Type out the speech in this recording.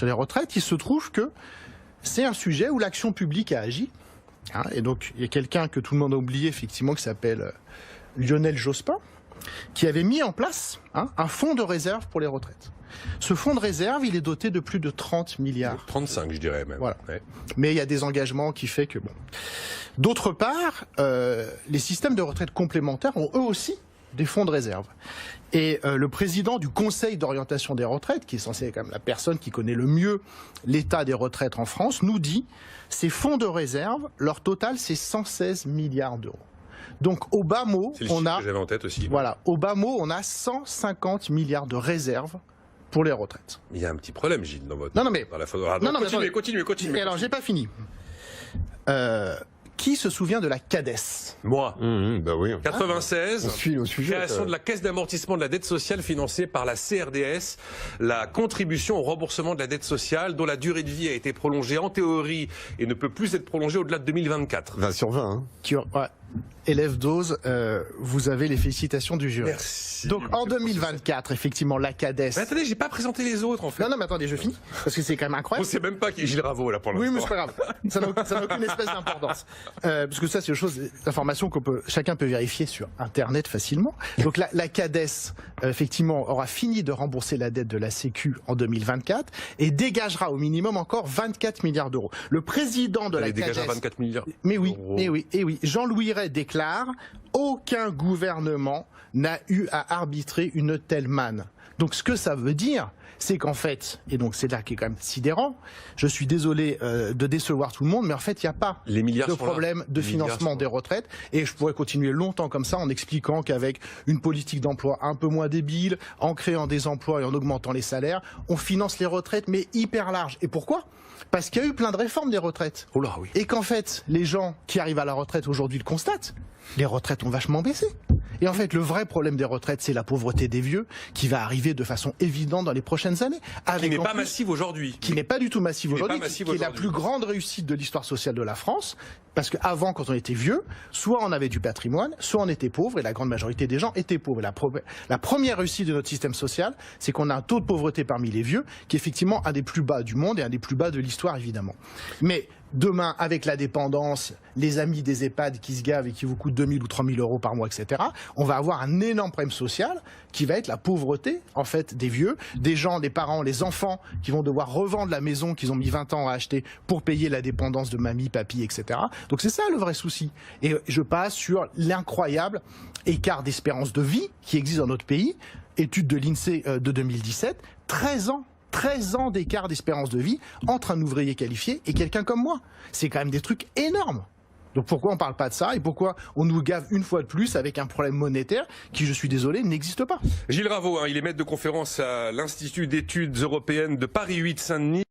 sur les retraites, il se trouve que c'est un sujet où l'action publique a agi. Hein, et donc, il y a quelqu'un que tout le monde a oublié, effectivement, qui s'appelle Lionel Jospin, qui avait mis en place un fonds de réserve pour les retraites. Ce fonds de réserve, il est doté de plus de 30 milliards. 35, je dirais même. Voilà. Ouais. Mais il y a des engagements qui fait que bon. D'autre part, les systèmes de retraite complémentaires ont eux aussi des fonds de réserve. Et le président du Conseil d'orientation des retraites, qui est censé être quand même la personne qui connaît le mieux l'état des retraites en France, nous dit ces fonds de réserve, leur total c'est 116 milliards d'euros. Donc au bas mot, on a, j'avais en tête aussi. Voilà, au bas mot, on a 150 milliards de réserves pour les retraites. Il y a un petit problème, Gilles, dans votre. Non, non, mais. Dans la photo. Ah, non, continuez. Et alors, j'ai pas fini. Qui se souvient de la CADES? Moi. Bah oui. 96. On suit au sujet. Création de la Caisse d'amortissement de la dette sociale financée par la CRDS, la contribution au remboursement de la dette sociale, dont la durée de vie a été prolongée en théorie et ne peut plus être prolongée au-delà de 2024. 20 sur 20. Hein. Ouais. Élève Dose, vous avez les félicitations du jury. Merci. Donc en 2024, effectivement, la CADES. Mais attendez, j'ai pas présenté les autres en fait. Non, mais attendez, je finis. Parce que c'est quand même On incroyable. sait même pas qui est Gilles Ravaud là pour l'instant. Oui, mais c'est pas grave. Ça n'a aucune espèce d'importance. Parce que ça, c'est une chose, d'information que chacun peut vérifier sur Internet facilement. Donc la CADES, effectivement, aura fini de rembourser la dette de la Sécu en 2024 et dégagera au minimum encore 24 milliards d'euros. Le président de la dégagera CADES... 24 milliards. Mais oui, d'euros. oui. Jean-Louis Ray déclare « Aucun gouvernement n'a eu à arbitrer une telle manne ». Donc ce que ça veut dire, c'est qu'en fait, et donc c'est là qui est quand même sidérant, je suis désolé de décevoir tout le monde, mais en fait il n'y a pas de problème de financement des retraites, et je pourrais continuer longtemps comme ça en expliquant qu'avec une politique d'emploi un peu moins débile, en créant des emplois et en augmentant les salaires, on finance les retraites mais hyper large. Et pourquoi ? Parce qu'il y a eu plein de réformes des retraites. Oh là, oui. Et qu'en fait, les gens qui arrivent à la retraite aujourd'hui le constatent, les retraites ont vachement baissé. Et en fait, le vrai problème des retraites, c'est la pauvreté des vieux, qui va arriver de façon évidente dans les prochaines années. Qui n'est pas massive aujourd'hui. Qui n'est pas du tout massive aujourd'hui, qui est la aujourd'hui. plus grande réussite de l'histoire sociale de la France. Parce qu'avant, quand on était vieux, soit on avait du patrimoine, soit on était pauvre, et la grande majorité des gens étaient pauvres. Et la première réussite de notre système social, c'est qu'on a un taux de pauvreté parmi les vieux, qui est effectivement un des plus bas du monde et un des plus bas de l'histoire, évidemment. Mais demain, avec la dépendance, les amis des EHPAD qui se gavent et qui vous coûtent 2000 ou 3000 euros par mois, etc., on va avoir un énorme problème social qui va être la pauvreté, en fait, des vieux, des gens, des parents, les enfants qui vont devoir revendre la maison qu'ils ont mis 20 ans à acheter pour payer la dépendance de mamie, papy, etc. Donc c'est ça le vrai souci. Et je passe sur l'incroyable écart d'espérance de vie qui existe dans notre pays. Étude de l'INSEE de 2017, 13 ans d'écart d'espérance de vie entre un ouvrier qualifié et quelqu'un comme moi. C'est quand même des trucs énormes. Donc pourquoi on ne parle pas de ça et pourquoi on nous gave une fois de plus avec un problème monétaire qui, je suis désolé, n'existe pas. Gilles Ravaud, il est maître de conférence à l'Institut d'études européennes de Paris 8 Saint-Denis.